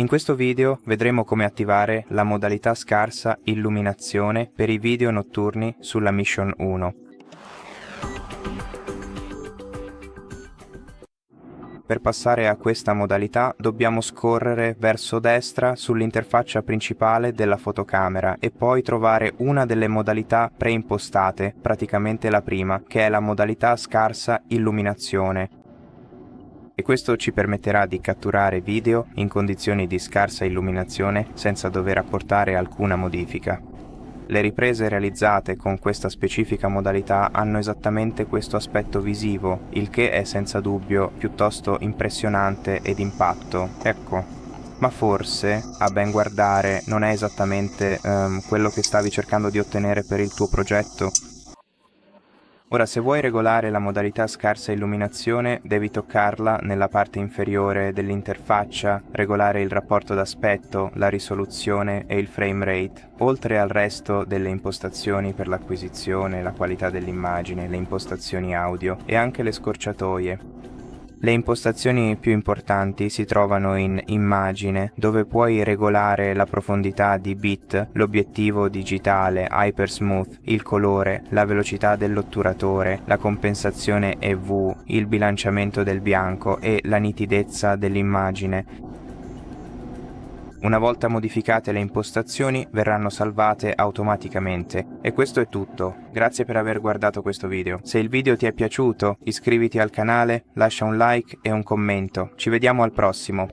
In questo video vedremo come attivare la modalità scarsa illuminazione per i video notturni sulla Mission 1. Per passare a questa modalità dobbiamo scorrere verso destra sull'interfaccia principale della fotocamera e poi trovare una delle modalità preimpostate, praticamente la prima, che è la modalità scarsa illuminazione. E questo ci permetterà di catturare video in condizioni di scarsa illuminazione senza dover apportare alcuna modifica. Le riprese realizzate con questa specifica modalità hanno esattamente questo aspetto visivo, il che è senza dubbio piuttosto impressionante ed impatto. Ecco, ma forse, a ben guardare, non è esattamente quello che stavi cercando di ottenere per il tuo progetto? Ora, se vuoi regolare la modalità scarsa illuminazione, devi toccarla nella parte inferiore dell'interfaccia, regolare il rapporto d'aspetto, la risoluzione e il frame rate, oltre al resto delle impostazioni per l'acquisizione, la qualità dell'immagine, le impostazioni audio e anche le scorciatoie. Le impostazioni più importanti si trovano in Immagine, dove puoi regolare la profondità di bit, l'obiettivo digitale, Hypersmooth, il colore, la velocità dell'otturatore, la compensazione EV, il bilanciamento del bianco e la nitidezza dell'immagine. Una volta modificate le impostazioni verranno salvate automaticamente. E questo è tutto. Grazie per aver guardato questo video. Se il video ti è piaciuto, iscriviti al canale, lascia un like e un commento. Ci vediamo al prossimo.